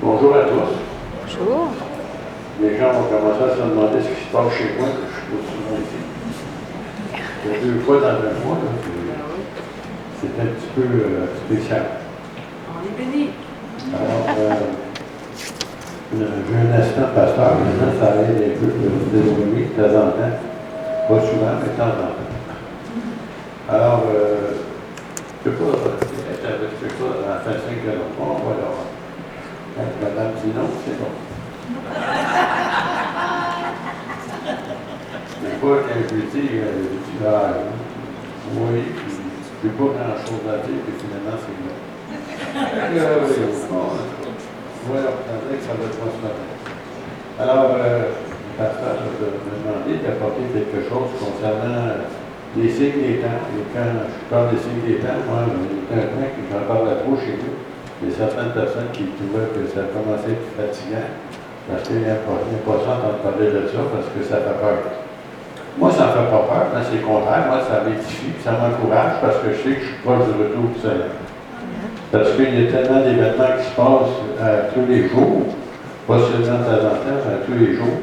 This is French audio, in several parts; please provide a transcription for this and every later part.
Bonjour à tous. Bonjour. Les gens vont commencer à se demander ce qui se passe chez moi, que je suis pas souvent ici. C'est 2 fois dans un mois, là, c'est un petit peu spécial. On est bénis. Alors, j'ai un assistant pasteur, maintenant ça aide un peu de d'évoluer de temps en temps. Pas souvent, mais de temps en temps. Alors, je ne sais pas, être avec ce ça dans la fin 5 de l'enfant, on va l'avoir. Quand madame dit non, c'est bon. Des fois, quand je lui dis, oui, je n'ai pas grand-chose à dire, puis finalement, c'est non. Oui, on attendait que ça va être pas ce matin. Alors, le pasteur m'a demandé d'apporter quelque chose concernant les signes des temps. Et quand je parle des signes des temps, moi, il y a un point que j'en parlais trop chez nous. Il y a certaines personnes qui trouvaient que ça commençait à être fatigant parce qu'il n'y a pas d'entendre parler de ça parce que ça fait peur. Moi, ça ne me fait pas peur, mais c'est le contraire. Moi, ça m'édifie, ça m'encourage parce que je sais que je suis proche du retour du Seigneur. Parce qu'il y a tellement d'événements qui se passent tous les jours, pas seulement de temps en temps, mais tous les jours,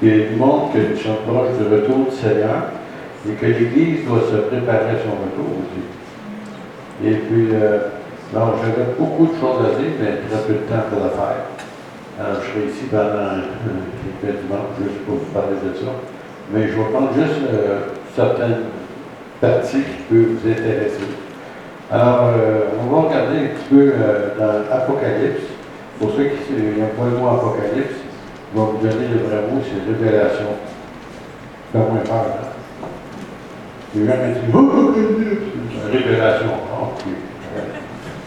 qui montrent que nous sommes proches du retour du Seigneur et que l'Église doit se préparer à son retour aussi. Et puis, donc, j'avais beaucoup de choses à dire, mais très peu de temps pour le faire. Alors, je serai ici pendant quelques dimanches juste pour vous parler de ça. Mais je vais prendre juste certaines parties qui peuvent vous intéresser. Alors, on va regarder un petit peu dans l'Apocalypse. Pour ceux qui n'ont pas le mot Apocalypse, je vais vous donner le vrai mot, c'est révélation. Ça fait moins peur, hein? Les gens me disent Apocalypse, révélation. Oh, oui.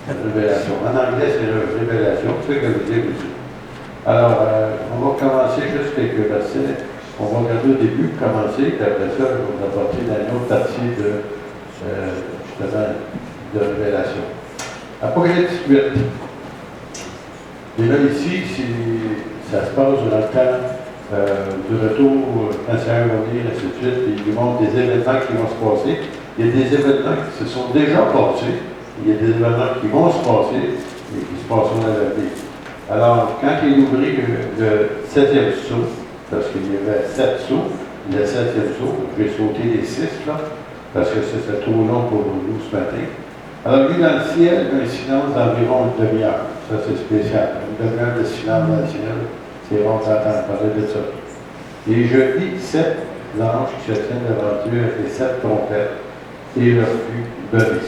Révélation. En anglais, c'est révélation. C'est ce que vous dites aussi. Alors, on va commencer juste quelques versets. On va regarder au début, commencer, puis après ça, je vais vous apporter une autre partie de, justement, de révélation. Apocalypse 8. Et là, ici, ça se passe dans le temps de retour, quand le Seigneur va venir, ainsi de suite, et il nous montre des événements qui vont se passer. Il y a des événements qui se sont déjà passés. Il y a des événements qui vont se passer et qui se passeront dans l'avenir. Alors, quand il ouvrit le 7e sceau, parce qu'il y avait 7 sceaux, le 7e sceau, j'ai sauté les 6 là, parce que c'était trop long pour nous ce matin. Alors, lui, dans le ciel, un silence d'environ une demi-heure. Ça, c'est spécial. Une demi-heure de silence dans le ciel, c'est rare d'entendre parler de ça. Et je vis 7 anges qui se tiennent devant Dieu avec les 7 trompettes, et leur fut donné.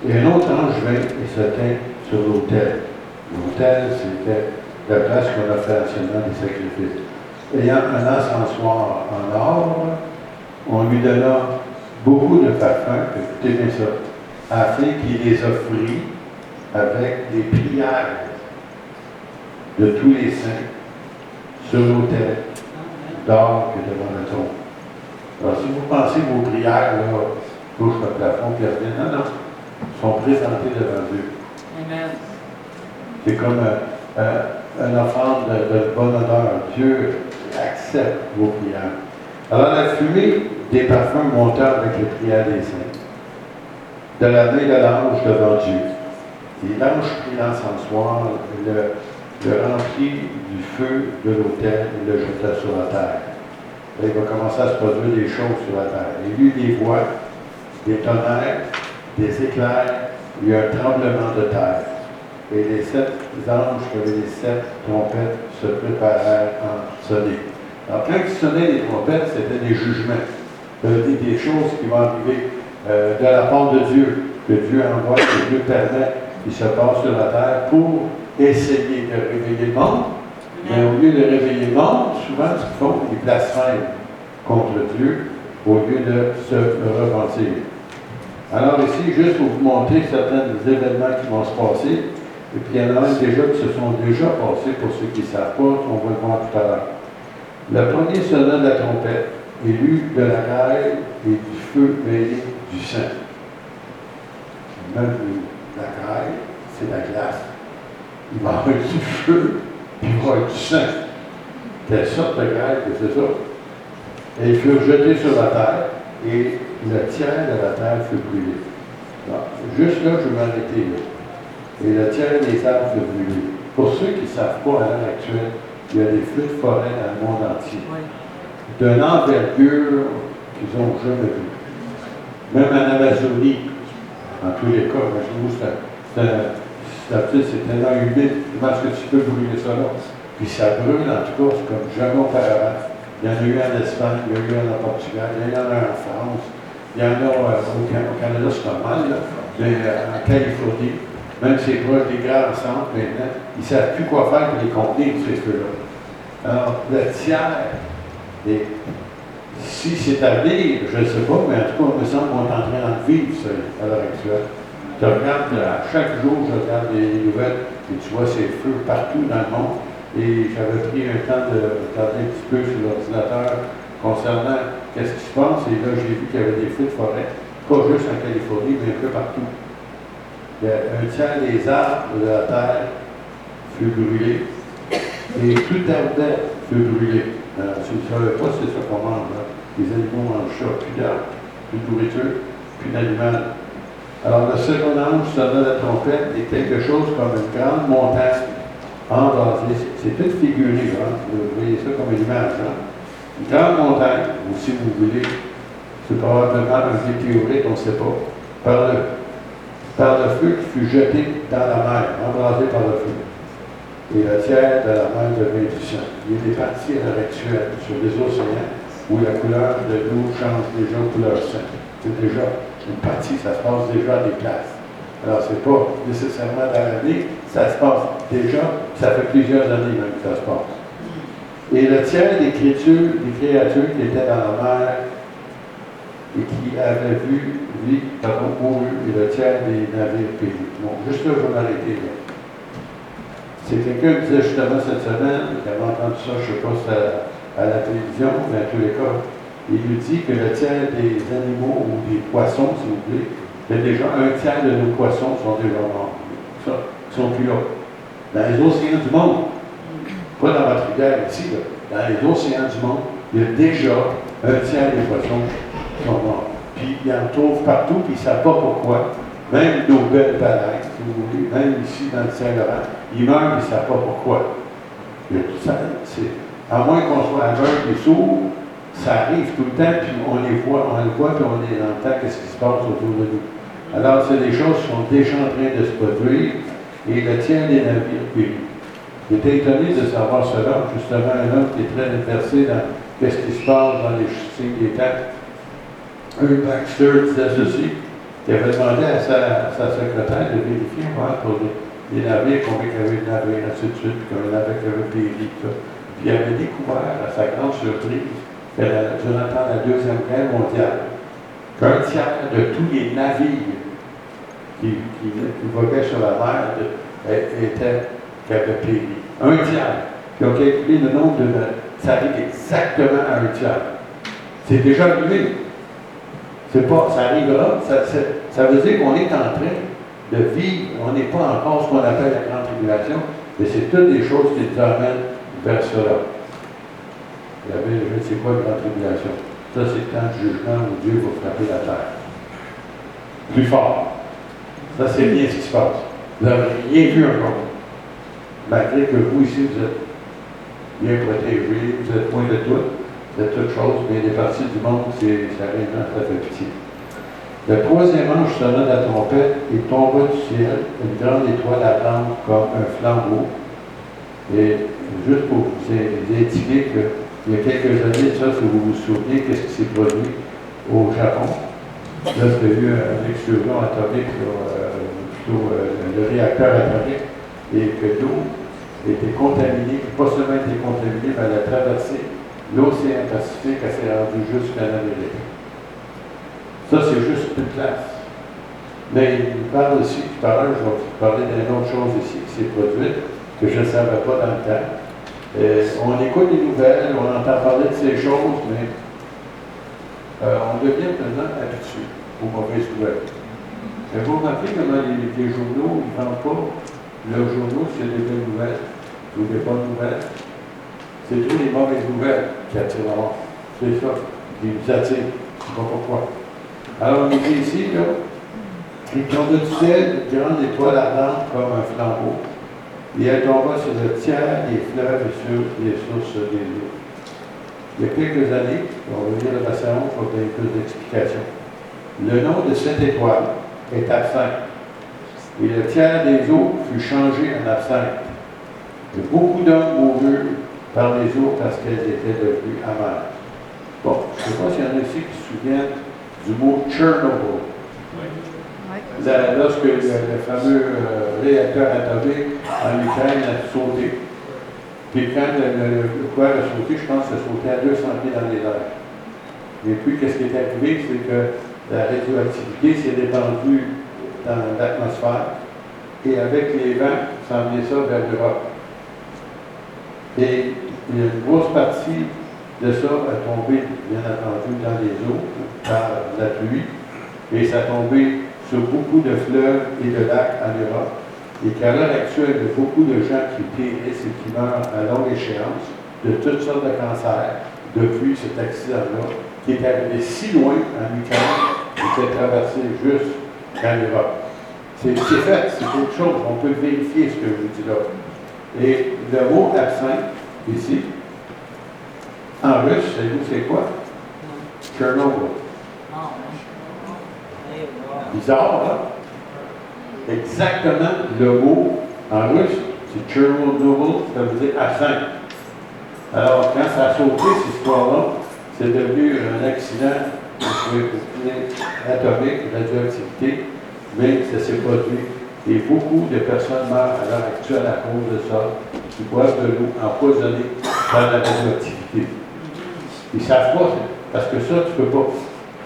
Et un autre ange vint et se tint sur l'autel. L'autel, c'était la place qu'on a fait anciennement des sacrifices. Ayant un encensoir en or, on lui donna beaucoup de parfums, écoutez bien ça, afin qu'il les offrit avec les prières de tous les saints sur l'autel d'or qui est devant le trône. Alors, si vous pensez que vos prières, là, touchent le plafond, puis non, non, sont présentées devant Dieu. Amen. C'est comme une offrande de bonne odeur. Dieu accepte vos prières. Alors, la fumée des parfums monta avec les prières des saints, de la main de l'ange devant Dieu. Et l'ange prit l'encensoir, le remplit du feu de l'autel et le jeta sur la terre. Là, il va commencer à se produire des choses sur la terre. Il y eut des voix, des tonnerres, des éclairs, il y eut un tremblement de terre. Et les 7 anges qui avaient les 7 trompettes se préparèrent à sonner. Alors, quand ils sonnaient les trompettes, c'était des jugements. Des choses qui vont arriver de la part de Dieu, que Dieu envoie, que Dieu permet, qui se passent sur la terre pour essayer de réveiller le monde. Mais au lieu de réveiller le monde, souvent, ce qu'ils font, ils blasphèment contre Dieu au lieu de se repentir. Alors ici, juste pour vous montrer certains événements qui vont se passer, et puis il y en a un déjà qui se sont déjà passés pour ceux qui ne savent pas, on va le voir tout à l'heure. Le premier sonna de la trompette, il eut de la grêle et du feu mêlé du sang. Même la grêle, c'est la glace. Il va y avoir du feu, puis il va y avoir du sang. Quelle sorte de grêle que c'est ça? Et ils furent jetés sur la terre, et le tiers de la terre fut brûlé. Alors, juste là, je vais m'arrêter là. Et le tiers des arbres fut brûlé. Pour ceux qui ne savent pas à l'heure actuelle, il y a des feux de forêt dans le monde entier, Oui. d'une envergure qu'ils n'ont jamais vue. Même en Amazonie, en tous les cas, imaginez-vous, c'est tellement humide, comment est-ce que tu peux brûler ça là? Puis ça brûle, en tout cas, c'est comme jamais auparavant. Il y en a eu en Espagne, il y en a eu en Portugal, il y en a en France, il y en a au Canada, c'est normal, là, mais en Californie, même si c'est proche des grands centres maintenant, ils ne savent plus quoi faire pour les contenir, ces feux-là. Alors, le tiers, et si c'est à venir, je ne sais pas, mais en tout cas, il me semble qu'on est en train d'en vivre ça, à l'heure actuelle. Je regarde, à chaque jour, je regarde les nouvelles, et tu vois ces feux partout dans le monde. Et j'avais pris un temps de regarder un petit peu sur l'ordinateur concernant qu'est-ce qui se passe. Et là, j'ai vu qu'il y avait des feux de forêt, pas juste en Californie, mais un peu partout. Il y a un tiers des arbres de la terre fut brûlé. Et tout ardait fut brûlé. Si vous ne savez pas, c'est ça qu'on mange. Là. Les animaux mangent ça, plus d'arbres, plus de nourriture, plus d'animal. Alors, le second ange sonna la trompette et quelque chose comme une grande montagne embrasée. C'est tout figuré, hein? Vous voyez ça comme une image. Hein? Une grande montagne, ou si vous voulez, c'est probablement un météorite, on ne sait pas, par le feu qui fut jeté dans la mer, embrasé par le feu. Et le tiers de la mer devint du sang. Il y a des parties à l'heure actuelle sur les océans où la couleur de l'eau change déjà couleur sang. C'est déjà une partie, ça se passe déjà à des places. Alors, ce n'est pas nécessairement dans l'année, ça se passe déjà, ça fait plusieurs années même que ça se passe. Et le tiers des créatures qui étaient dans la mer et qui avaient mouru, et le tiers des navires péris. Bon, juste là, je vais m'arrêter là. C'est quelqu'un qui disait justement cette semaine, qui avait entendu ça, je ne sais pas si à la télévision, mais en tous les cas, il nous dit que le tiers des animaux ou des poissons, si vous voulez, mais déjà un tiers de nos poissons sont déjà morts. Ça, ils sont plus là. Dans les océans du monde, pas dans votre rivière ici, là, dans les océans du monde, il y a déjà un tiers des poissons qui sont morts. Puis ils en trouvent partout, puis ils ne savent pas pourquoi. Même nos belles baleines, si vous voulez, même ici dans le Saint-Laurent, ils meurent, ils ne savent pas pourquoi. À moins qu'on soit aveugle et sourd, ça arrive tout le temps, puis on le voit, puis on entend qu'est-ce qui se passe autour de nous. Alors, c'est des choses qui sont déjà en train de se produire, et le tiers des navires périt. J'étais étonné de savoir cela, justement, un homme qui est très intéressé dans qu'est-ce qui se passe dans les signes des temps. Un Baxter disait ceci, il avait demandé à sa secrétaire de vérifier pour les navires, combien il y avait de navires, ainsi de suite, puis combien il y avait péri, tout ça. Puis il avait découvert, à sa grande surprise, durant la Deuxième Guerre mondiale, qu'un tiers de tous les navires qui voguaient sur la mer qui avaient péri. Un tiers. Puis on a calculé le nombre de navires. Ça arrive exactement à un tiers. C'est déjà arrivé. Ça arrivera. Ça veut dire qu'on est en train de vivre. On n'est pas encore ce qu'on appelle la grande tribulation, mais c'est toutes des choses qui nous amènent vers cela. Il y avait, je ne sais quoi, la grande tribulation. Ça, c'est le temps du jugement où Dieu va frapper la terre. Plus fort. Ça, c'est bien ce qui se passe. Vous n'avez rien vu encore. Malgré que vous, ici, vous êtes bien protégés, vous êtes loin de tout, de toutes choses, mais des parties du monde, ça réellement très fait pitié. Le troisième ange sonna la trompette et tomba du ciel, une grande étoile ardente comme un flambeau. Et juste pour vous indiquer qu'il y a quelques années, ça, si vous vous souvenez, qu'est-ce qui s'est produit au Japon? Là, c'était eu une explosion atomique, plutôt le réacteur atomique, et que l'eau était contaminée, puis pas seulement était contaminée, mais elle a traversé l'océan Pacifique, elle s'est rendue jusqu'en Amérique. Ça, c'est juste une place. Mais il parle aussi, tout à l'heure, je vais vous parler d'une autre chose ici qui s'est produite, que je ne savais pas dans le temps. On écoute les nouvelles, on entend parler de ces choses, mais on devient maintenant habitué aux mauvaises nouvelles. Et vous remarquez comment les journaux, ils ne vendent pas leurs journaux s'il y a des belles nouvelles ou des bonnes nouvelles. C'est toujours les mauvaises nouvelles qui attirent la mort. C'est ça qui nous attire. Je ne sais pas pourquoi. Alors, on dit ici, là, il tombe du ciel une grande étoile ardente comme un flambeau. et elle tomba sur le tiers des fleuves et sur les sources des eaux. Il y a quelques années, on va lire le verset 11 pour donner plus d'explications. Le nom de cette étoile est absinthe, et le tiers des eaux fut changé en absinthe. Et beaucoup d'hommes moururent par les eaux parce qu'elles étaient devenues amères. Bon, je ne sais pas s'il y en a ici qui se souviennent du mot Chernobyl. Lorsque le fameux réacteur atomique en Ukraine a sauté, puis quand le courant a sauté, je pense que ça sautait à 200 pieds dans les airs. Et puis, qu'est-ce qui est arrivé, c'est que la radioactivité s'est répandue dans l'atmosphère, et avec les vents, ça emmenait ça vers l'Europe. Et une grosse partie de ça a tombé, bien entendu, dans les eaux, par la pluie, et ça a tombé sur beaucoup de fleuves et de lacs en Europe, et qu'à l'heure actuelle, il y a beaucoup de gens qui périssent et qui meurent à longue échéance de toutes sortes de cancers depuis cet accident-là, qui est arrivé si loin en Ukraine et qui a traversé juste en Europe. C'est fait, c'est quelque chose, on peut vérifier ce que je vous dis là. Et le mot absinthe, ici, en russe, savez-vous c'est quoi? Chernobyl. Bizarre, hein? Exactement le mot en russe, c'est Chernobyl, ça veut dire absinthe. Alors, quand ça a sauté, cette histoire-là, c'est devenu un accident atomique, radioactivité, mais ça s'est produit. Et beaucoup de personnes meurent à l'heure actuelle à cause de ça, qui boivent de l'eau empoisonnée par la radioactivité. Ils ne savent pas, parce que ça, tu ne peux pas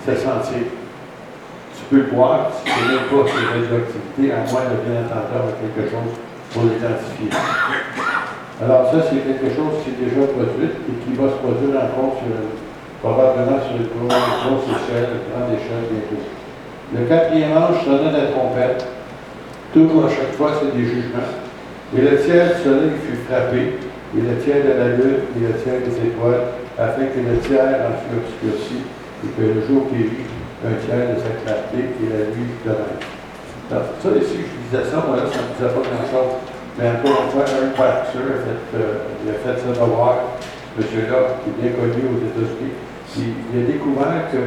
se sentir. Tu peux le boire, si tu ne sais même pas ces radioactivités, à moins de bien entendu avoir quelque chose pour l'identifier. Alors ça, c'est quelque chose qui est déjà produit et qui va se produire encore probablement sur une grosse échelle, une grande échelle bientôt. Le quatrième ange sonna la trompette. Toujours à chaque fois, c'est des jugements. Et le ciel du soleil fut frappé, et le ciel de la lune, et le ciel des étoiles, afin que le tiers en fût obscurci, et que le jour périt, un tiers de sa clarté, et la nuit de même. Alors, ça ici, je disais ça, moi là, ça ne me disait pas grand-chose. Mais encore une fois, un pasteur il a fait ça devoir, monsieur-là, qui est bien connu aux États-Unis. Il a découvert que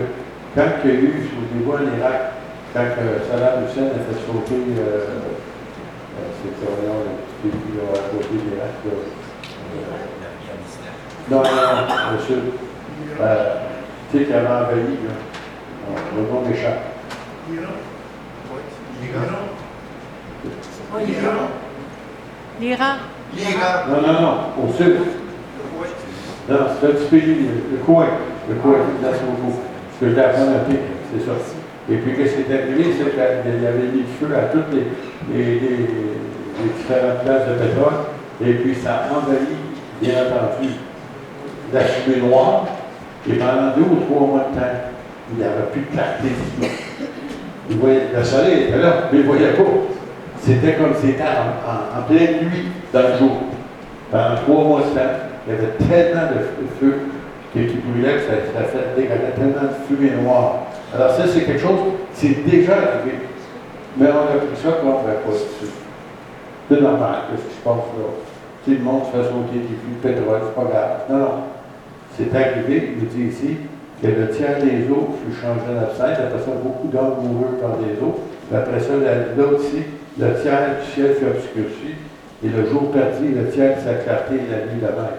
quand il y a eu, souvenez-vous, en Irak, quand Saddam Hussein a fait sauter, c'est le pays à côté de l'Irak, non, le sud, tu sais, qui avait envahi, le nom m'échappe. L'Iran. Non, au sud. Non, c'est un petit pays, le Koweït, dans son coup. Ce que j'ai appris à pied, c'est ça. Et puis, qu'est-ce qui est arrivé, c'est qu'il avait mis le feu à toutes les différentes places de pétrole, et puis ça a envahi, bien entendu, la fumée noire, et pendant 2 ou 3 mois de temps, il n'y avait plus de clarté. Le soleil était là, mais il ne voyait pas. C'était comme si c'était en pleine nuit dans le jour. Pendant 3 mois de temps, il y avait tellement de feu qui brûlait que ça fait dégager tellement de fumée noire. Alors ça, c'est quelque chose, c'est déjà arrivé. Mais on a pris ça comme pas dessus. C'est normal, qu'est-ce qui se passe là? Si le monde fait sauter des puits de pétrole, c'est pas grave. Non. C'est arrivé, il nous dit ici, que le tiers des eaux fut changé en absinthe. Après ça, beaucoup d'hommes moururent par des eaux. Puis après ça, l'autre ici, le tiers du ciel fut obscurci, et le jour perdit, le tiers de sa clarté et la nuit de mer.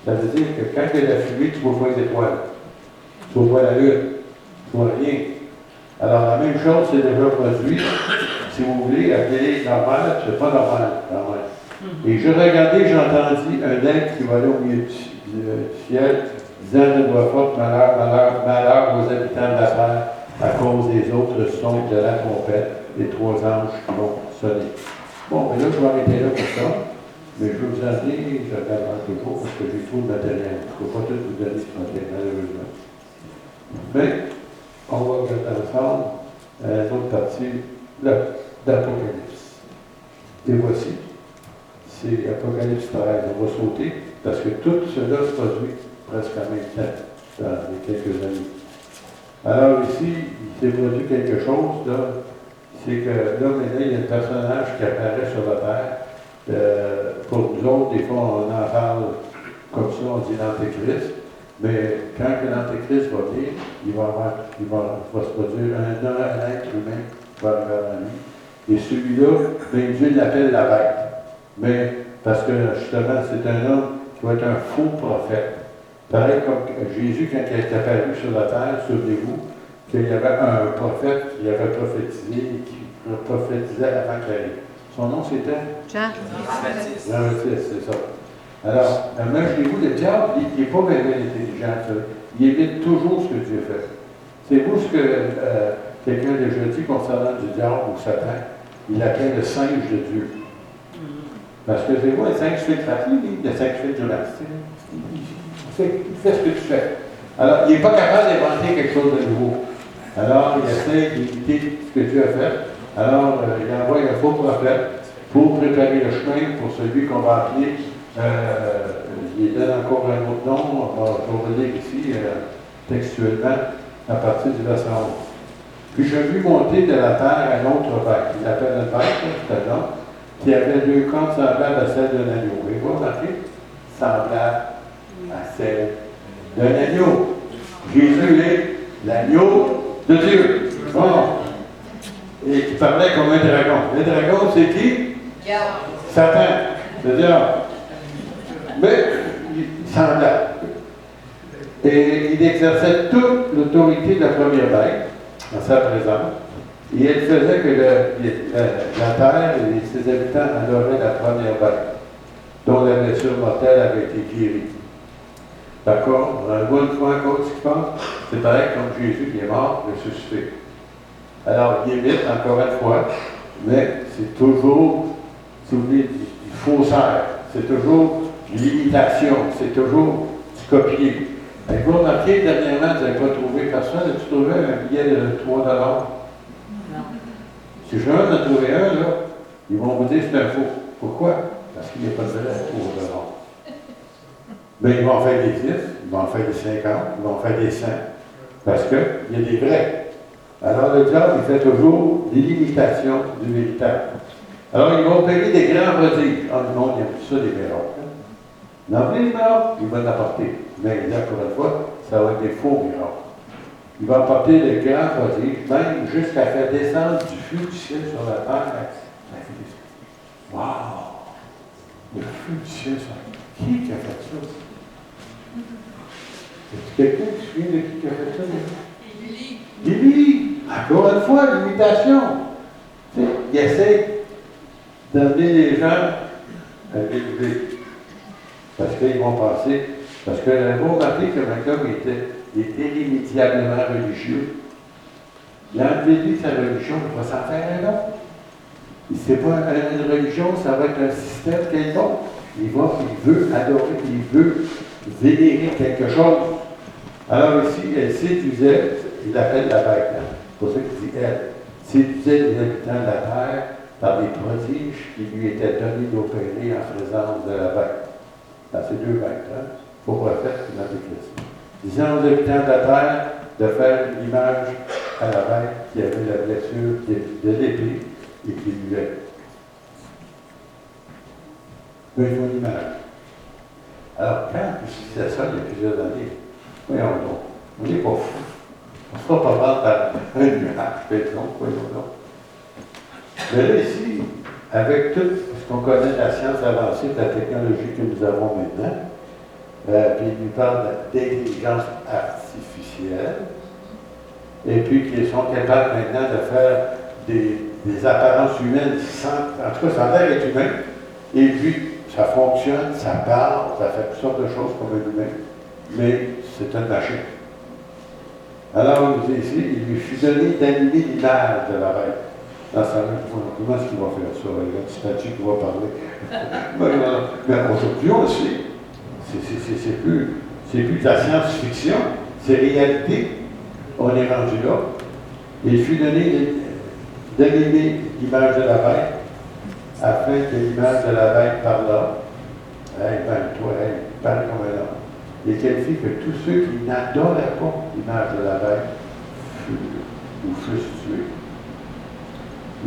Ça veut dire que quand il y a la fumée, tu ne vois pas les étoiles. Tu ne vois pas la lune. Tu ne vois rien. Alors, la même chose s'est déjà produit. Si vous voulez, à télé normale, c'est pas normal, quand même. Et je regardais, j'entendis un aigle qui volait au milieu du ciel, disant de voix forte, malheur, malheur, malheur aux habitants de la terre, à cause des autres sons de la trompette, des 3 anges qui vont sonner. Bon, mais là, je vais arrêter là pour ça. Mais je veux vous en dire, je regarde toujours parce que j'ai trop de matériel. Je ne peux pas tout vous donner ce matin, malheureusement. Mais, on va regarder ensemble l'autre partie d'Apocalypse. Et voici, c'est Apocalypse 13. On va sauter parce que tout cela se produit presque en même temps dans les quelques années. Alors ici, il s'est produit quelque chose, là, c'est que là, maintenant, il y a un personnage qui apparaît sur la terre. pour nous autres, des fois, on en parle comme ça, on dit l'Antéchrist. Mais quand que l'Antéchrist va venir, va se produire un être humain qui va arriver à lui. Et celui-là, bien Dieu l'appelle la bête. Mais parce que justement, c'est un homme qui va être un faux prophète. Pareil comme Jésus, quand il est apparu sur la terre, souvenez-vous, qu'il y avait un prophète qui avait prophétisé et qui prophétisait avant qu'il arrive. Son nom, c'était Jean. Jean-Baptiste, c'est ça. Alors, imaginez-vous, le diable, il n'est pas vraiment intelligent, ça. Il évite toujours ce que Dieu fait. C'est vous ce que quelqu'un a déjà dit concernant du diable ou Satan? Il l'appelle le singe de Dieu. Parce que c'est vous, le singe fait le trafic, le singe fait le gymnastique. Il fait ce que tu fais. Alors, il n'est pas capable d'inventer quelque chose de nouveau. Alors, il essaie d'imiter ce que Dieu a fait. Alors, il envoie un faux prophète pour préparer le chemin pour celui qu'on va appeler, il donne encore un autre nom, on va le lire ici textuellement à partir du verset 11. Puis je vis monter de la terre un autre bête, il appelle une bête, c'est un homme, qui avait deux cornes semblables à celles d'un agneau. Et vous remarquez, semblable à celle d'un agneau. Jésus est l'agneau de Dieu. Bon. Et qui parlait comme un dragon. Le dragon, c'est qui? Satan, le diable. Mais il semblait. Et il exerçait toute l'autorité de la première bête en sa présence. Et elle faisait que la terre et ses habitants adoraient la première bête, dont la blessure mortelle avait été guérie. D'accord? On voit une fois encore ce qui se passe. C'est pareil comme Jésus qui est mort, ressuscité. Alors, il imite encore une fois, mais c'est toujours, si vous voulez, du faussaire. C'est toujours l'imitation. C'est toujours du copier. Et vous remarquez, dernièrement, vous n'avez pas trouvé personne. As-tu trouvé un billet de 3 $? Non. Si jamais vous en trouvez un, là, ils vont vous dire que c'est un faux. Pourquoi? Parce qu'il n'est pas de vrai pour $. Mais ils vont en faire des 10, ils vont en faire des 50, ils vont en faire des 100. Parce qu'il y a des vrais. Alors, le diable, il fait toujours l'imitation du véritable. Alors, ils vont opérer des grands prodiges. Ah, le monde, il aime ça, des miracles. Dans les miracles, il va l'apporter. Mais, encore une fois, ça va être des faux miracles. Il va apporter des grands prodiges, même jusqu'à faire descendre du feu du ciel sur la terre. Wow! Le feu du ciel sur la terre. Qui a fait ça? Est-ce quelqu'un qui se souvient de qui a fait ça? Billy! Encore une fois, l'imitation. Il essaie d'amener les gens à l'élever. Parce qu'ils vont penser. Parce que vous remarquez que Malcolm il était irrémédiablement religieux. Il a enlevé de sa religion, il va s'en faire un autre. C'est pas une religion, ça va être un système quelconque. Il veut adorer, il veut vénérer quelque chose. Alors ici, elle séduisait, il l'appelle la bête. C'est pour ça qu'il dit elle. Séduisait les habitants de la terre par des prodiges qui lui étaient donnés d'opérer en présence de la bête. Dans ces deux bêtes, faux prophète et l'Antéchrist. Disant aux habitants de la terre de faire une image à la bête qui avait la blessure de l'épée et qui buvait. Mais il faut une image. Alors, quand je disais ça il y a plusieurs années, voyons donc, on n'est pas fou. On ne se fera pas vendre par un nuage, peut-être non, voyons donc. Mais là, ici, avec tout ce qu'on connaît de la science avancée, de la technologie que nous avons maintenant, puis il nous parle d'intelligence artificielle, et puis qu'ils sont capables maintenant de faire des apparences humaines en tout cas, sans l'air être humain, et puis ça fonctionne, ça parle, ça fait toutes sortes de choses comme un humain, mais c'est une machine. Alors, il nous dit ici, il lui fut donné d'animer l'image de la bête. Dans sa main, comment est-ce qu'il va faire ça? Il y a un petit statut qui va parler. Mais aujourd'hui, on le sait. C'est plus de la science-fiction, c'est réalité. On est rendu là. Il fut donné d'animer l'image de la bête, afin que l'image de la bête parlât. Hey, ben, toi, hey, parle comme un homme. Et qualifie que tous ceux qui n'adoraient pas l'image de la bête fussent tués.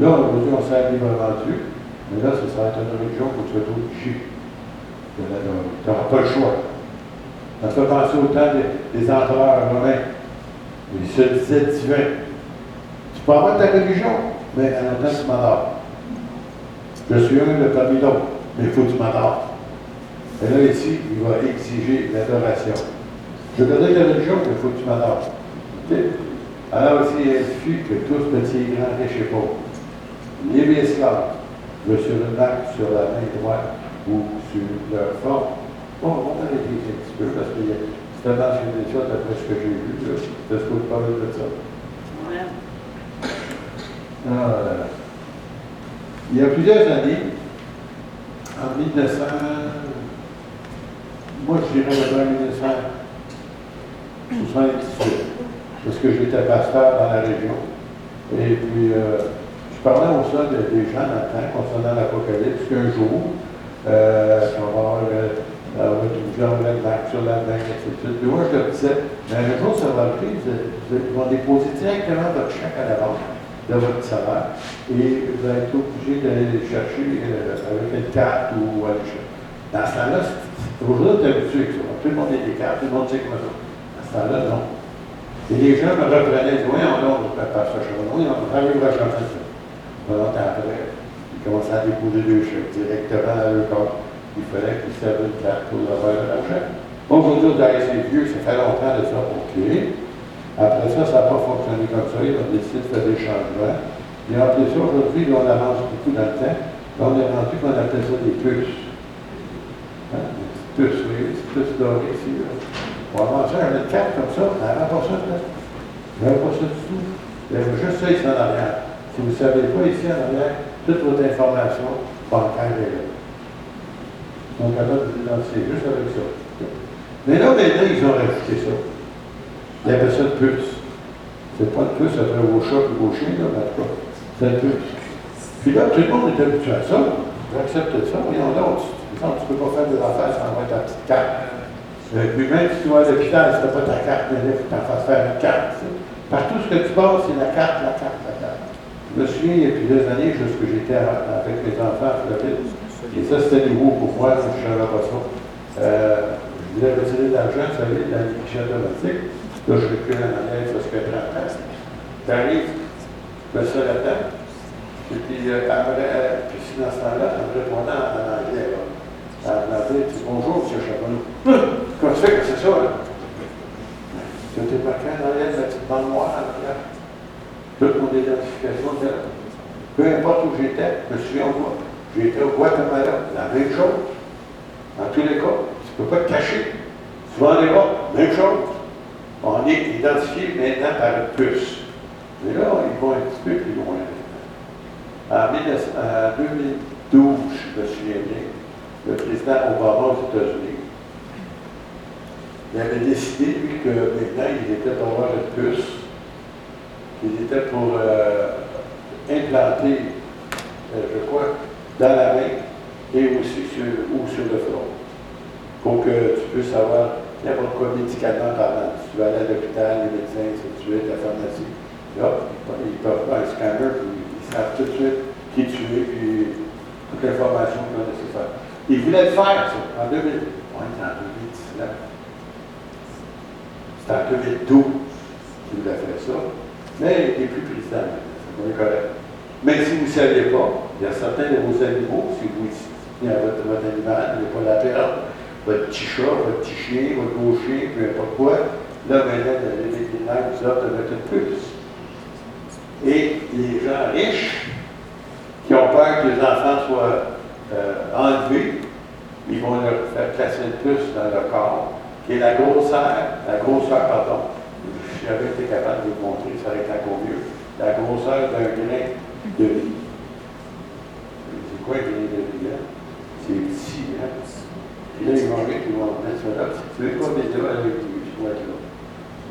Là, aujourd'hui, on s'est librement Dieu, mais là, ça va être une religion pour se trouver obligé Tu n'auras pas le choix. Ça te fait penser au temps des empereurs romains. Ils se disaient divins. Tu peux avoir ta religion, mais en même temps, tu m'adores. Je suis un de parmi l'autre, mais il faut que tu m'adores. Et là, ici, il va exiger l'adoration. Je te donne la religion, mais il faut que tu m'adores. Okay? Alors aussi, il suffit que tous, petits et grands, riches et pauvres, libres et esclaves, reçurent une marque sur la main droite ou sur leur front. Bon, on va aller un petit peu, parce que c'est tellement mentionné ça d'après ce que j'ai vu, là. Est-ce que vous parlez de ça? Ouais. Il y a plusieurs années, en 1900, moi je dirais maintenant 1978, parce que j'étais pasteur dans la région. Et puis, je parlais au sein des gens dans le temps concernant l'Apocalypse, qu'un jour, on va avoir une marque sur la main, etc. Puis moi, je leur disais, mais un jour, ça va arriver, ils vont déposer directement votre chèque à la banque de votre salaire et vous allez être obligé d'aller les chercher avec une carte ou aller chercher. Dans ce temps-là, aujourd'hui, tu es habitué avec ça. Tout le monde a des cartes, tout le monde sait comment ça. Dans ce temps-là, non. Et les gens me reprenaient et disaient, oui, on passe ça chez moi. Oui, on arrivera à changer ça. Longtemps après, ils commençaient à déposer deux chèques directement à leur compte. Il fallait qu'ils servent une carte pour avoir de l'argent. Aujourd'hui, vous avez ces vieux, ça fait longtemps de ça. OK. Après ça, ça n'a pas fonctionné comme ça. Ils ont décidé de faire des changements. Et en plus, aujourd'hui, on avance beaucoup dans le temps. Là, on est rendu qu'on appelle ça des puces. Hein? Des puces, oui, des puces dorées ici. Là. On avançait une carte comme ça, on n'avait pas ça, là. On n'avait pas ça du tout. Il y avait juste ça ici en arrière. Si vous ne savez pas, ici en arrière, toute votre information bancaire est là. Donc, on va vous identifier juste avec ça. Mais là, maintenant, ils ont rajouté ça. Ils appellent ça une puce. C'est pas une puce après vos chats et vos chiens, là, mais pas. C'est une puce. Puis là, tout le monde est habitué à ça. J'accepte ça. Voyons donc, tu ne peux pas faire des affaires sans avoir ta petite carte. Puis même si tu vas à l'hôpital, si tu n'as pas ta carte, il faut que tu en fasses faire une carte. Partout ce que tu passes, c'est la carte, la carte, la carte. Je me souviens, il y a plusieurs années, jusque j'étais avec mes enfants à Floride. Et ça, c'était nouveau pour moi, je ne savais pas ça. Je voulais retirer de l'argent, vous savez, de la guichet automatique. Là, je recule en arrière parce que 30 ans. Tu arrives, tu mets ça là-dedans. Et puis, puis si dans ce temps-là, en me répondant en anglais, là, en anglais, tu dis bonjour, M. Charbonneau. Comment tu fais que c'est ça, hein? Tu as marqué en arrière de la petite bande noire en arrière. Toute mon identification était là. Peu importe où j'étais, je me souviens où. J'étais au Guatemala, la même chose. Dans tous les cas, tu ne peux pas te cacher. Tu vas en Europe, même chose. On est identifié maintenant par une puce. Mais là, ils vont un petit peu plus loin. En 2012, je me souviens bien, le président Obama aux États-Unis, il avait décidé, lui, que maintenant, il était pour avoir une puce, qu'il était pour implanter, je crois, dans la main et aussi sur le front, pour que tu puisses avoir n'importe quoi médicalement parlant. Si tu vas aller à l'hôpital, les médecins, ainsi de suite, la pharmacie, là, ils peuvent faire un scanner, puis ils savent tout de suite qui tu es, puis toute l'information qu'ils ont nécessaire. Ils voulaient le faire, ça, en 2000. Oui, c'est en 2019. C'était en 2012 qu'ils voulaient faire ça. Mais il n'est plus président, c'est pas correct. Mais si vous ne saviez pas, il y a certains de vos animaux, si vous tenez à votre animal, il n'est pas la perdre, votre petit chat, votre petit chien, votre beau chien, peu importe quoi, là, maintenant, les vétérinaires vous offrent de mettre une puce. Et les gens riches, qui ont peur que les enfants soient enlevés, ils vont leur faire placer une puce dans leur corps, qui est la grosseur, pardon, si j'avais été capable de vous montrer, ça aurait été encore mieux, la grosseur d'un grain de riz. C'est quoi un grain de riz, là? C'est petit, hein? Et là, ils vont mettre ça là. Tu ne veux pas mettre là avec des chouettes là.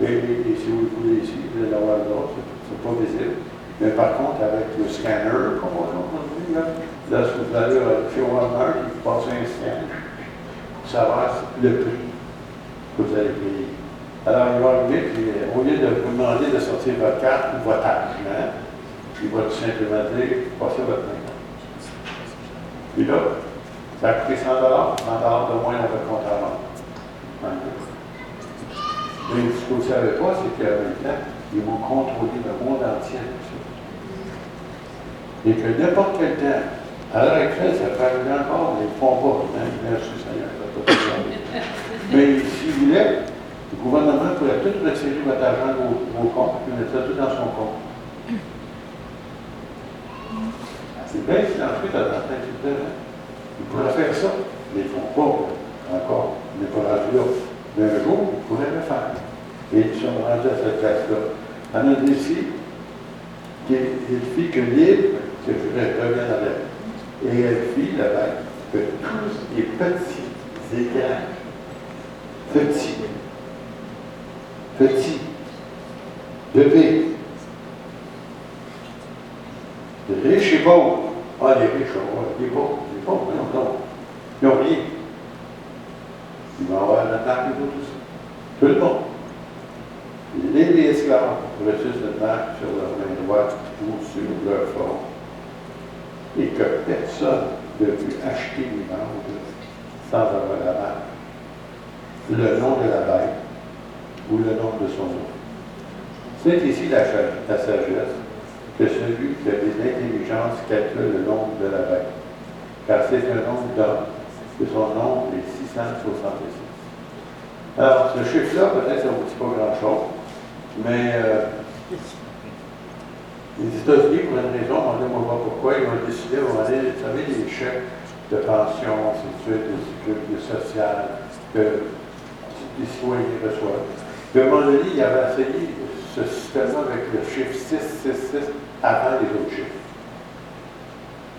Et si vous voulez ici, vous allez l'avoir là, c'est pas visible. Mais par contre, avec le scanner, comme on dit, là, si vous allez chez Walmart, vous passez un scan pour savoir le prix que vous allez payer. Alors, il va arriver, puis au lieu de vous demander de sortir votre carte ou votre argent, il va tout simplement dire, passez votre main. Puis là, Ça a coûté 100 $, 100 de moins dans votre compte à rendre. Mais ce que vous ne savez pas, c'est qu'en même temps, ils vont contrôler le monde entier. Et que n'importe quel temps, à l'heure actuelle, ça fait encore, mais ils ne font pas. Merci Seigneur. Mais s'ils voulaient, le gouvernement pourrait tout retirer votre argent de vos comptes et mettre ça tout dans son compte. C'est bien silencieux dans la tête du terrain. Ils pourraient faire ça, mais ils ne font pas encore. On n'est pas rendu là. Mais un jour, ils pourraient le faire. Et ils sont rendus à cette place-là. On a dit ici qu'il fit que libre, que je reviens avec, et elle fit la bête, que tous les petits égards, petits, bébés, riches et pauvres. Ah, les riches, les pauvres, non. Ils n'ont rien. Ils vont avoir la marque de tout ça. Tout le monde. Les esclaves reçurent cette marque sur leur main droite ou sur leur front. Et que personne ne put acheter ni vendre sans avoir la marque, le nom de la bête ou le nom de son nom. C'est ici la sagesse que celui qui a de l'intelligence calcule le nombre de la bête, car c'est un nombre d'hommes, que son nombre est 666. Alors, ce chiffre-là, peut-être, ça ne vous dit pas grand-chose, mais les États-Unis, pour une raison, on ne sait pas pourquoi, ils ont décidé, on va aller, vous savez, les chèques de pension, ainsi de suite, de sécurité sociale, que les citoyens reçoivent. Puis, à un moment donné, il avait essayé ce système-là avec le chiffre 666 avant les autres chiffres.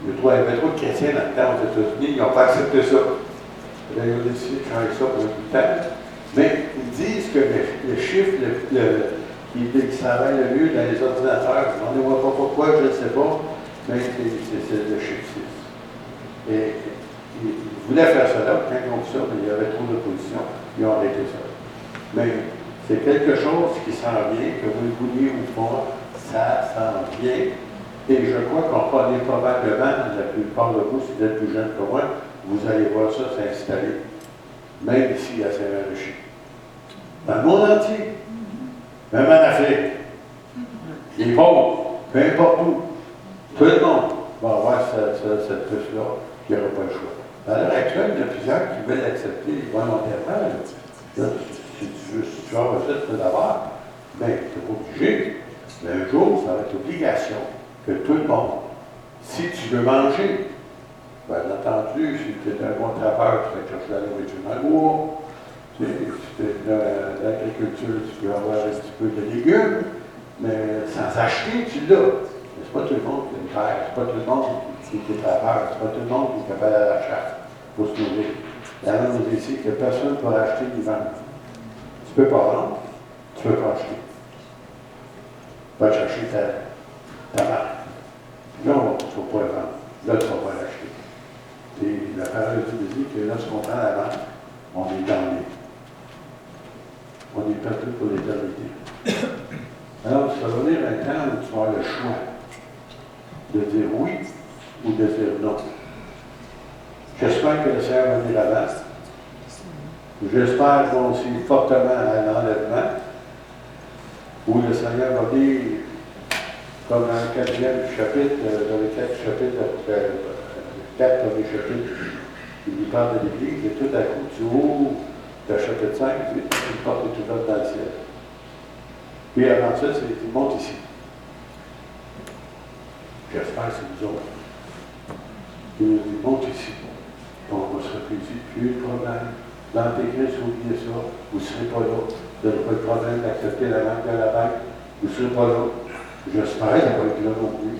Il y avait trop de chrétiens là-dedans aux États-Unis, ils n'ont pas accepté ça. Là, ils ont décidé de changer ça pour un bout de temps. Mais ils disent que le chiffre qui travaille le mieux dans les ordinateurs, on ne voit pas pourquoi, je ne sais pas, mais c'est le chiffre 6. Et ils voulaient faire ça là, quand ils ont dit ça, mais il y avait trop d'opposition, ils ont arrêté ça. Mais c'est quelque chose qui s'en vient, que vous le vouliez ou pas, ça s'en vient. Et je crois qu'on parlait probablement, la plupart de vous, si vous êtes plus jeunes que moi, vous allez voir ça s'installer, même ici à Saint-Marie. Dans le monde entier, même en Afrique, les pauvres, peu importe où, tout le monde va avoir cette puce-là, qui n'aura pas le choix. À l'heure actuelle, il y a plusieurs qui veulent accepter volontairement. Là, si tu as reçu, tu peux l'avoir, mais tu n'es pas obligé. Mais un jour, ça va être obligation que tout le monde, si tu veux manger, bien entendu, si tu es un bon travailleur, tu vas chercher la nourriture dans le bois. Si tu fais de l'agriculture, tu peux avoir un petit peu de légumes, mais sans acheter, tu l'as. Mais ce n'est pas tout le monde qui a une terre, ce n'est pas tout le monde qui est travailleur, ce n'est pas tout le monde qui est capable à la chasse pour se nourrir. La même nous dit ici que personne ne pourra acheter ni vendre. Tu ne peux pas vendre, tu ne peux pas acheter. Va chercher ta marque. Là, tu ne vas pas la vendre. Là, tu ne vas pas l'acheter. Et la parole de Dieu dit que lorsqu'on prend la marque, on est damné. On est perdu pour l'éternité. Alors, ça va venir un temps où tu vas avoir le choix de dire oui ou de dire non. J'espère que le Seigneur va venir avant. J'espère qu'on suit fortement à l'enlèvement, où le Seigneur va dire, comme dans le 4e chapitre, dans les 4 chapitres, 4 premiers chapitres, il parle de l'Église, et tout à coup, du haut de chapitre 5, une porte est ouverte dans le ciel. Puis avant ça, c'est qu'il monte ici. J'espère que c'est nous autres. Il nous dit, monte ici. Donc, on sera plus ici, plus de problème. L'Antéchrist, oubliez ça, vous ne serez pas là. Vous n'aurez pas de problème d'accepter la marque de la bête. Vous ne serez pas là. J'espère qu'il va être là non plus.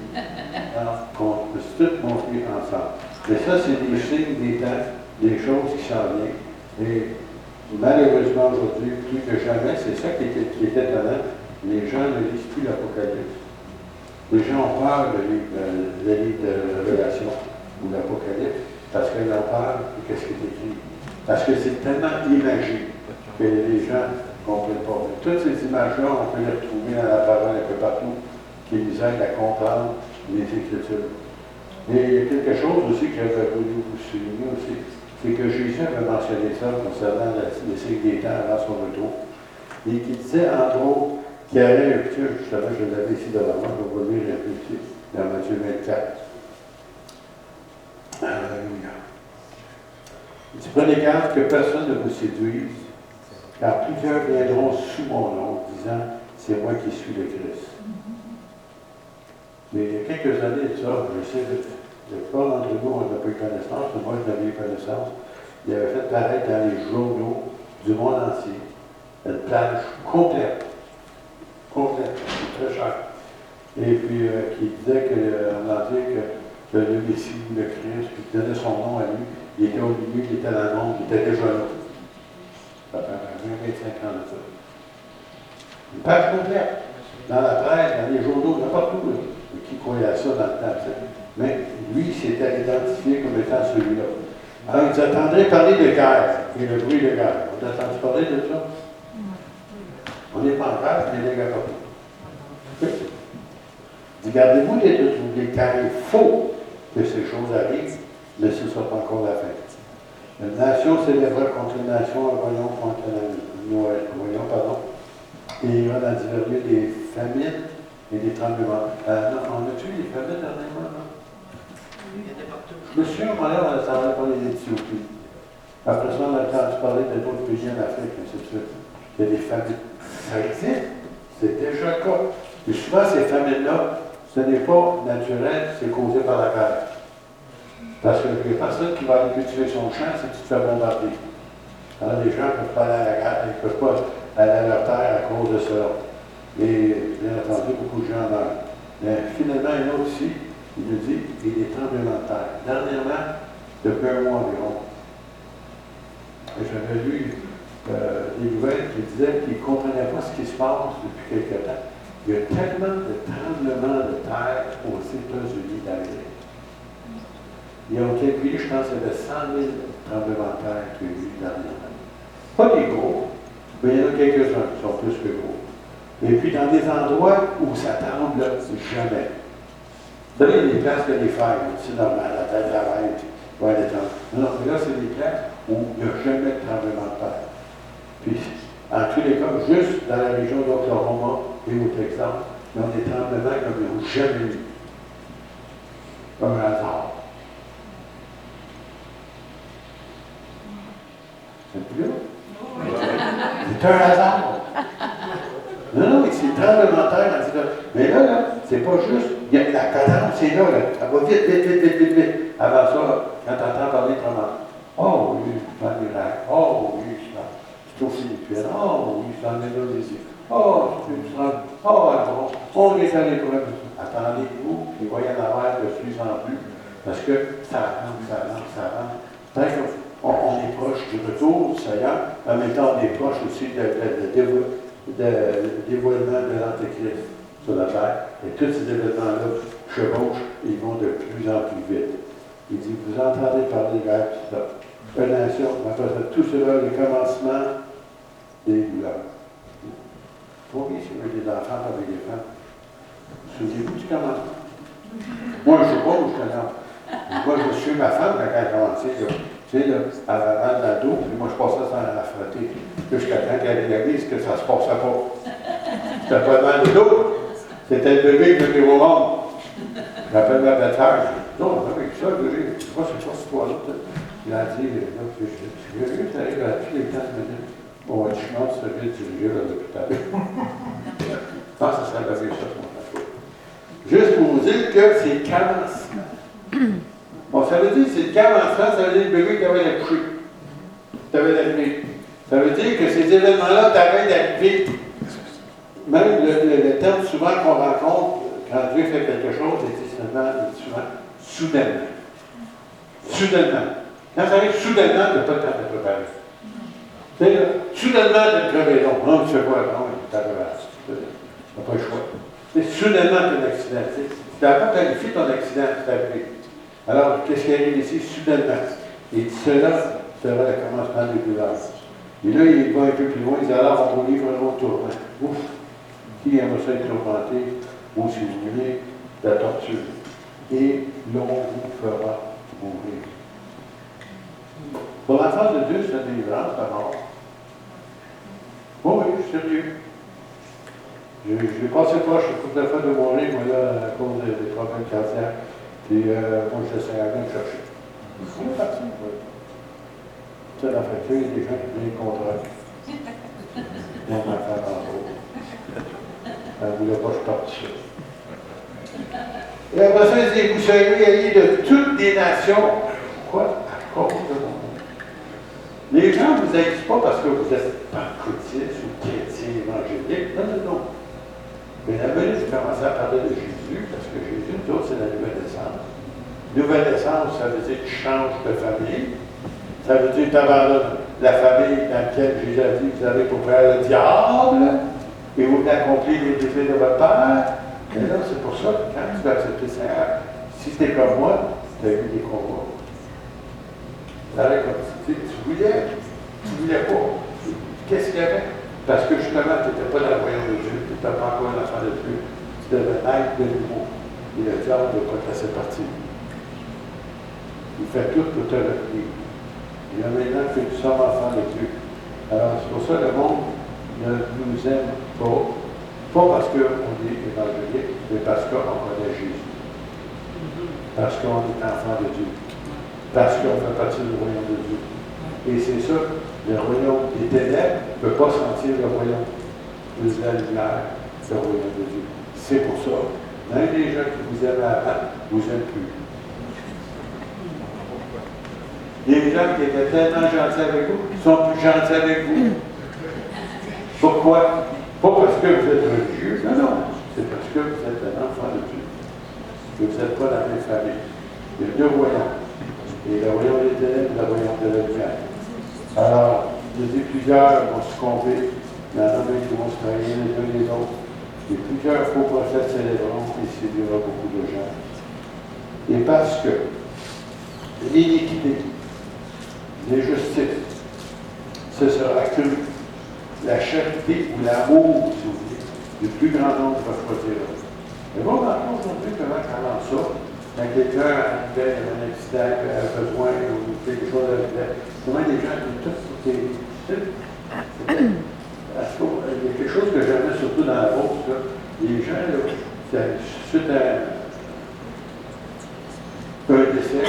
Alors, qu'on puisse tout monter ensemble. Mais ça, c'est des signes des temps, des choses qui s'en viennent. Et malheureusement, aujourd'hui, plus que jamais, c'est ça qui est étonnant. Les gens ne lisent plus l'Apocalypse. Les gens ont peur de lire le livre de Révélation ou l'Apocalypse parce qu'ils en parlent et qu'est-ce qui est écrit. Parce que c'est tellement imagé que les gens ne comprennent pas. Mais toutes ces images-là, on peut les retrouver dans la parole un peu partout qui nous aident à comprendre les Écritures. Et il y a quelque chose aussi que j'avais voulu vous souligner aussi, c'est que Jésus avait mentionné ça concernant le cycle des temps avant son retour. Et qu'il disait, entre autres, qu'il y aurait, justement, je l'avais ici devant moi, je vais vous lire un peu ici, dans Matthieu 24. Alléluia. Il dit, prenez garde que personne ne vous séduise, car plusieurs viendront sous mon nom, disant, c'est moi qui suis le Christ. Mais il y a quelques années de ça, je sais, le pas d'entre nous, on n'a pas eu connaissance, moi je n'avais eu connaissance, il avait fait paraître dans les journaux du monde entier une plage complète, très chère. Et puis qui disait qu'on entendait que le Messie, le Christ, qui donnait son nom à lui, il était au milieu, il était dans le monde, il était déjà là. Ça fait 25 ans de ça. Une page complète, dans la presse, dans les journaux, n'importe où. Qui croyait à ça dans le temps, mais lui s'était identifié comme étant celui-là. Alors, ils attendraient parler de guerre, et le bruit de guerre. On a entendu parler de ça? On n'est pas en guerre, mais les gars pas. Dit, gardez-vous d'être troublés, car il faut que ces choses arrivent, mais ce ne sera pas encore la fin. Une nation s'élèvera contre une nation, un royaume contre un royaume, pardon. Et il y aura dans divers lieux des famines et des tremblements. Non, on a-tu les famines dernièrement, non? Oui, il y a des partout. Monsieur, on a entendu parler d'Éthiopie. Après ça, on a entendu parler de d'autres pays en Afrique, ainsi de suite. Il y a des famines. Ça existe. C'est déjà le cas. Et souvent, ces famines-là, ce n'est pas naturel, c'est causé par la guerre. Parce que les personnes qui vont aller cultiver son champ, c'est que tu te fais bombarder. Alors, les gens ne peuvent pas aller à la guerre, ils ne peuvent pas aller à leur terre à cause de cela. Et bien entendu, beaucoup de gens meurent. Mais finalement, un autre ici, il nous dit qu'il y a des tremblements de terre. Dernièrement, depuis un mois environ, j'avais lu des nouvelles qui disaient qu'ils ne comprenaient pas ce qui se passe depuis quelque temps. Il y a tellement de tremblements de terre aux États-Unis d'Amérique. Ils ont calculé, je pense, qu'il y avait 100 000 tremblements de terre qui ont eu dernièrement. Pas des gros, mais il y en a quelques-uns qui sont plus que gros. Et puis dans des endroits où ça tremble jamais. Vous savez, il y a des places que les failles, c'est normal, la terre travaille, ouais, des tremblements. Non, mais là, c'est des places où il n'y a jamais de tremblement de terre. Puis, en tous les cas, juste dans la région d'Oklahoma et au Texas, ils ont des tremblements comme ils n'ont jamais eu. Comme un hasard. C'est plus là? C'est un hasard. Non, mais c'est tremblement de terre. Mais là, c'est pas juste. Il y a la cadence, c'est là. Ça va vite. Avant ça, quand tu entends parler de tremblement, oh oui, c'est un miracle. Oh oui, c'est aux Philippines. Oh oui, c'est en Indonésie. Oh, c'est ça. Oh, alors, on est allé pour attendez-vous, et voyez en avoir de plus en plus, parce que ça rentre. Peut-être qu'on est proche du retour du Seigneur, en même temps, on est proche aussi de dévoilement de l'Antéchrist sur la terre. Et tous ces événements-là chevauchent et ils vont de plus en plus vite. Il dit, vous entendez parler de guerre, tout ça. Une nation, après ça, tout cela, le commencement des douleurs. Combien c'est des enfants avec des femmes? Souvenez-vous du commencement? Moi, je ne sais pas où je connais. Moi, je suis ma femme quand elle a commencé, là. Tu sais, là, elle rentre dans le dos, puis moi, je passais sans la frotter. Jusqu'à temps qu'elle ait l'église, que ça ne se passait pas. C'était pas devant le dos. C'était le bébé qui était au monde. J'appelle ma belle-sœur. Non, avec ça, le bébé, je sais pas, c'est quoi là. Il a dit, là, je suis curieux, ça arrive à tous les 15 minutes. Bon, je pense que ça vient diriger vers l'hôpital. Je pense que ça serait la vie, ça, mon affaire. Juste pour vous dire que c'est le commencement. Bon, ça veut dire que c'est le commencement, ça veut dire le bébé qui avait accouché. Ça veut dire ça veut dire que ces événements-là t'arrêtent d'arriver. Même le terme souvent qu'on rencontre quand Dieu fait quelque chose, c'est souvent soudainement. Soudainement. Quand ça arrive soudainement, tu n'as pas le temps de préparer. Tu sais, là, soudainement, tu as une crevaison. Non, tu ne sais pas, non, tu n'as pas le choix. C'est soudainement, tu as un accident. Tu n'as pas planifié ton accident, c'est arrivé. Alors, qu'est-ce qui arrive ici? Soudainement. Et cela sera le commencement des douleurs. Et là, il va un peu plus loin, il dit alors on vous livre un autre tourment. Ouf! Qui aimerait ça être tourmenté? Ou si vous voulez, la torture. et l'on vous fera mourir. Pour l'enfant de Dieu, c'est une délivrance, la mort. Oh oui, je suis sérieux. J'ai passé proche une couple de fois de mourir, moi, là, à cause des problèmes cardiaques. Puis, moi, j'essaie à bien me chercher. C'est parti, oui. Ça, dans la fracture, il y a des gens qui viennent contre eux. Mon enfant en haut. Elle ne voulait pas que je parte ça. Et après ça, il dit, vous serez alliés de toutes les nations. Pourquoi? À cause de mon nom. Les gens ne vous haïssent pas parce que vous êtes pentecôtistes ou chrétiens évangéliques. Non, non, non. Mais la venue, je commençais à parler de Jésus, parce que Jésus, nous autres, c'est la nouvelle naissance. Nouvelle naissance, ça veut dire que tu changes de famille. Ça veut dire que tu abandonnes la famille dans laquelle Jésus a dit que vous avez pour faire le diable, et vous venez accomplir les désirs de votre Père. Et là, c'est pour ça que quand tu vas accepter le Seigneur, si tu es comme moi, tu as eu des combats. Comme tu voulais pas. Qu'est-ce qu'il y avait? Parce que justement, tu n'étais pas dans le royaume de Dieu, tu n'étais pas encore l'enfant de Dieu, tu devais naître de nouveau. Et le diable ne veut pas te laisser partir. Il fait tout pour te retenir. Et là, maintenant que nous sommes enfants de Dieu. Alors, c'est pour ça que le monde ne nous aime pas. Pas parce qu'on est évangélique, mais parce qu'on connaît Jésus. Parce qu'on est enfant de Dieu. Parce qu'on fait partie du royaume de Dieu. Et c'est ça, le royaume des ténèbres ne peut pas sentir le royaume de la lumière, le royaume de Dieu. C'est pour ça, même les gens qui vous aimaient avant, vous aiment plus. Les gens qui étaient tellement gentils avec vous sont plus gentils avec vous. Pourquoi? Pas parce que vous êtes religieux, non, non. C'est parce que vous êtes un enfant de Dieu. Que vous n'êtes pas la même famille. Il y a deux royaumes. Et le royaume des ténèbres et le royaume de la lumière. Alors, je dis plusieurs vont succomber, il y en a qui vont se trahir les uns les autres. Et plusieurs faux prophètes célébreront et séduira beaucoup de gens. Et parce que l'iniquité, l'injustice, ce sera cru. La charité ou l'amour, si vous voulez, du plus grand nombre va choisir. Mais bon, maintenant, aujourd'hui, comment on ça? Quand quelqu'un a un accident, a besoin ou quelque chose à faire, comment les gens ont tout pour t'aider? Il y a quelque chose que j'aimais surtout dans la bourse, là. Les gens, là, suite à un décès,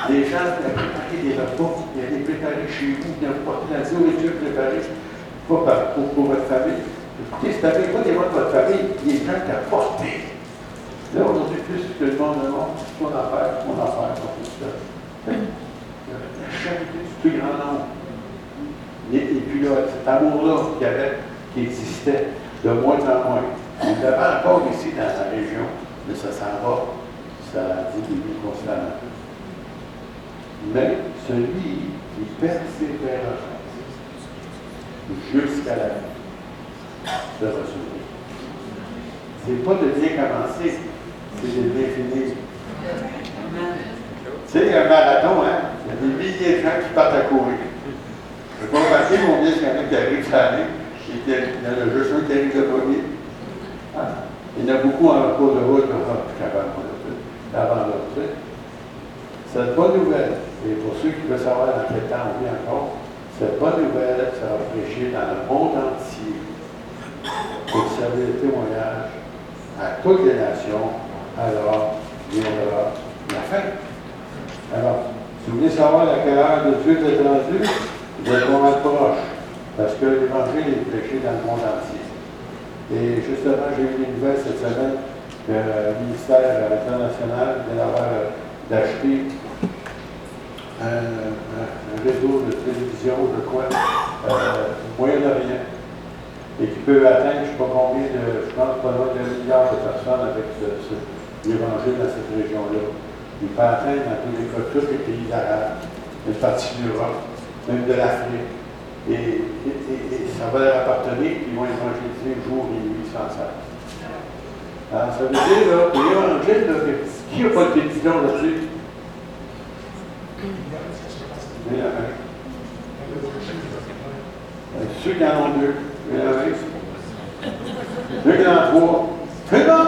les gens avaient préparé des repas, ils allaient préparer chez vous, ils avaient porté la nourriture préparée, pas pour votre famille. Écoutez, si tu n'avais pas des gens de votre famille, les gens t'apportaient. Là, aujourd'hui, plus que le monde, ton affaire, pas tout ça. La charité du plus grand nombre. Et puis là, cet amour-là qu'il y avait, qui existait de moins en moins. On l'avait encore ici dans la région, mais ça s'en va. Ça diminue constamment. Mais celui qui persévérera jusqu'à la fin sera sauvé. C'est pas de bien commencer. C'est de bien finir. Tu sais, il y a un marathon, hein? Il y a des milliers de gens qui partent à courir. Je ne peux pas remarquer combien il y en a qui arrivent cette année. Il y en a juste un qui arrive le premier. Ah. Il y en a beaucoup en cours de route, avant là. Cette bonne nouvelle, et pour ceux qui veulent savoir dans quel temps on vit encore, cette bonne nouvelle sera prêchée dans le monde entier pour servir de témoignage à toutes les nations. Alors, viendra la fin. Alors, si vous voulez savoir à quelle heure de Dieu est rendu, vous êtes vraiment proche, parce que l'Évangile est prêché dans le monde entier. Et justement, j'ai eu une nouvelle cette semaine que le ministère international vient d'acheter un réseau de télévision, je crois, Moyen-Orient, et qui peut atteindre, je ne sais pas combien je pense pas loin d'1 milliard de personnes avec l'Évangile dans cette région-là. Il peut atteindre dans tous les cas tous les pays arabes, une partie de l'Europe, même de l'Afrique. Et ça va leur appartenir, puis ils vont évangéliser jour et nuit sans cesse. Alors, ça veut dire, là, que l'évangile, qui n'a pas de télévision là-dessus? Mais la main. Ceux qui en ont deux, mais la main. Ceux qui en ont trois, c'est bon!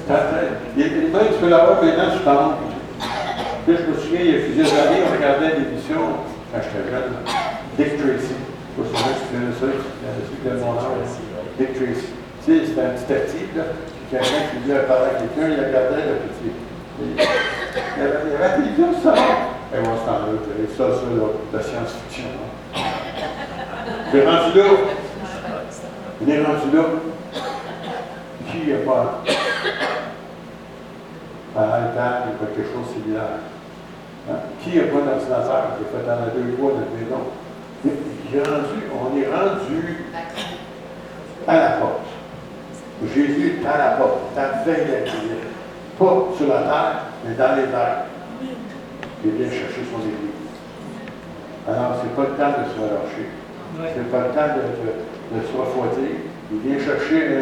Ta tête. l'avoir que les dents se tendent. Puis je me souviens, il y a plusieurs années, on regardait l'émission, quand j'étais jeune, Dick Tracy. Je ne sais pas si tu connais ça, c'est de mon âge. Dick Tracy. Tu sais, c'était un petit actif, là. Puis quelqu'un qui voulait parler à quelqu'un, il regardait le petit. Il y avait des films, ça. Et moi, c'est en eux, ça, là, de science-fiction. Il est rendu là. Il est rendu là. Qui n'a pas un iPad ou quelque chose de similaire? Hein? Qui n'a pas d'ordinateur qui est fait dans la 2 fois de notre maison? On est rendu à la porte. Jésus est à la porte, est à la veille de la prière. Pas sur la terre, mais dans les airs. Il vient chercher son Église. Alors, ce n'est pas le temps de se relâcher. Ce n'est pas le temps de se refroidir. Il vient chercher une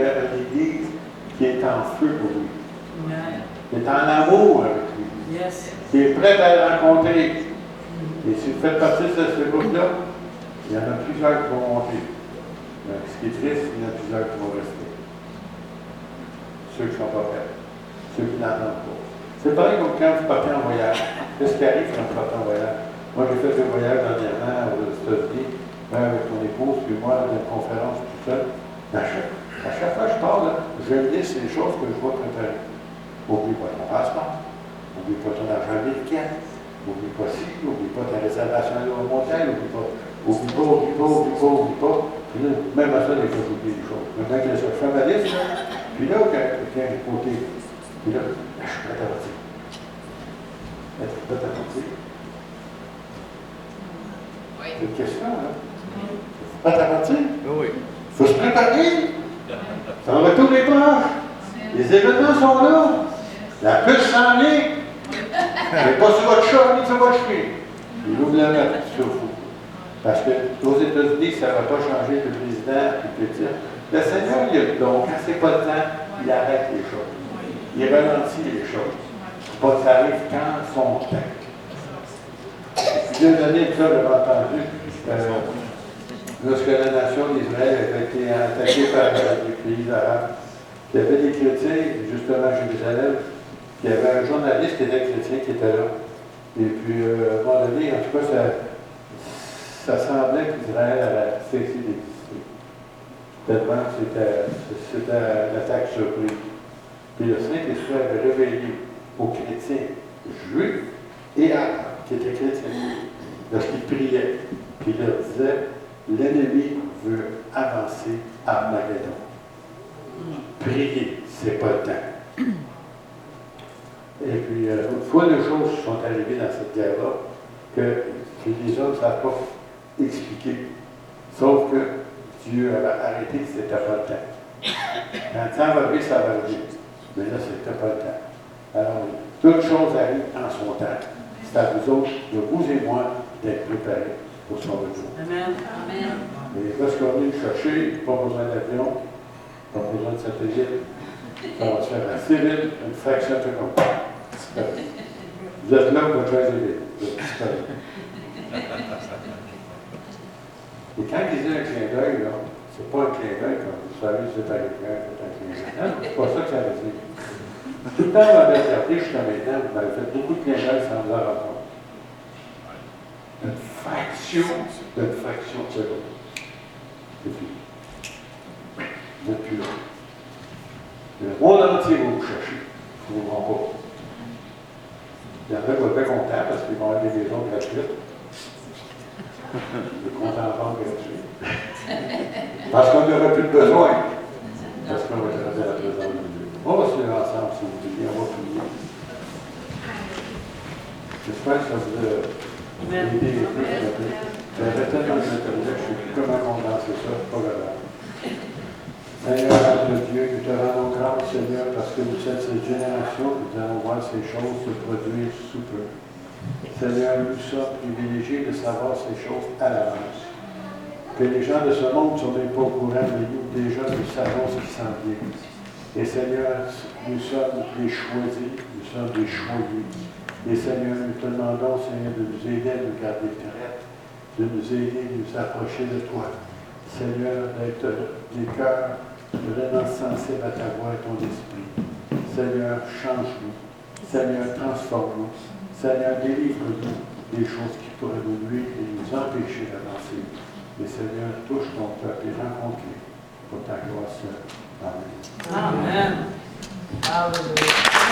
Église qui est en feu pour lui. Qui est en amour avec lui. Qui est prête à le rencontrer. Et si vous faites partie de ce groupe-là, il y en a plusieurs qui vont monter. Mais ce qui est triste, il y en a plusieurs qui vont rester. Ceux qui ne sont pas prêts. Ceux qui n'entendent pas. C'est pareil comme quand vous partez en voyage. Qu'est-ce qui arrive quand vous partez en voyage? Moi, j'ai fait des voyages dernièrement aux États-Unis, avec mon épouse, puis moi, dans une conférence tout seul. À chaque fois que je parle, je liste les choses que je vais préparer. N'oublie pas ton passeport, n'oublie pas ton argent américain, n'oublie pas ci, n'oublie pas ta réservation à l'hôtel, n'oublie pas. Puis là, même à ça, des fois, j'oublie les choses. Maintenant que je fais ma liste, puis là, quand quelqu'un est côté, puis là, je suis prêt à partir. Être prêt à partir. C'est une question, là. Prêt à partir? Oui. Il faut se préparer. Ça va tous les proches. Les événements sont là. La puce s'en vient. Mais pas sur votre chat ni sur votre chien. Il ouvre la mettre sur vous. Parce qu'aux États-Unis, ça ne va pas changer le président et le titre. Le Seigneur, il a le don. Quand ce n'est pas le temps, il arrête les choses. Il ralentit les choses. Pas que ça arrive quand son temps. Depuis 2 années de ça, j'avais entendu, lorsque la nation d'Israël avait été attaquée par les pays arabes, il y avait des chrétiens, justement à Jérusalem, puis il y avait un journaliste qui était chrétien qui était là. Et puis, à un moment donné, en tout cas, ça semblait qu'Israël avait cessé d'exister. Tellement c'était l'attaque surprise. Puis le Saint-Esprit avait révélé aux chrétiens juifs et arabes, qui étaient chrétiens, lorsqu'ils priaient, puis il leur disait, l'ennemi veut avancer à Armageddon. Priez, c'est pas le temps. Et puis, une fois de choses sont arrivées dans cette guerre-là, que les hommes ne savent pas expliquer. Sauf que Dieu avait arrêté, c'était pas le temps. Quand le temps va arriver, ça va arriver. Mais là, c'était pas le temps. Alors, toutes choses arrivent en son temps. C'est à vous autres, de vous et moi, d'être préparés pour son retour. Amen. Et lorsqu'on vient le chercher, pas besoin d'avion, pas besoin de satellite. Ça va se faire assez vite, une fraction de seconde. Vous êtes là pour très vite. Vous êtes disponible. Et quand il dit un clin d'œil, c'est pas un clin d'œil comme vous savez, c'est américain, c'est un clin d'œil. Non, c'est pas ça que ça veut dire. Tout le temps, vous m'avez regardé jusqu'à maintenant, vous m'avez fait beaucoup de clin d'œil sans vous en rendre compte. Une fraction de seconde. C'est fini. Vous n'êtes plus là. Le monde entier va vous chercher. Ils ne vous vont pas. Il y en a qui vont être bien contents parce qu'ils vont avoir des maisons gratuites. Le compte en banque gratuit. Parce qu'on n'aura plus de besoin. Parce qu'on va être rendu à la présence de Dieu. On va se lever ensemble si vous voulez. On va prier. J'espère que ça vous a aidé un peu. J'avais tellement de matériel, je ne sais plus comment condenser ça, c'est pas grave. Seigneur, notre Dieu, nous te rendons grâce, Seigneur, parce que nous sommes cette génération, nous allons voir ces choses se produire sous peu. Seigneur, nous sommes privilégiés de savoir ces choses à l'avance. Que les gens de ce monde ne sont même pas au courant, mais nous, déjà, nous savons ce qui s'en vient. Et Seigneur, nous sommes des choisis, nous sommes des choyés. Et Seigneur, nous te demandons, Seigneur, de nous aider à nous garder prêts, de nous aider à nous approcher de toi. Seigneur, d'être des cœurs vraiment sensibles à ta voix et ton esprit. Seigneur, change-nous. Seigneur, transforme-nous. Seigneur, délivre-nous des choses qui pourraient nous nuire et nous empêcher d'avancer. Mais Seigneur, touche ton peuple et rencontre-les pour ta gloire seule. Amen. Amen. Hallelujah.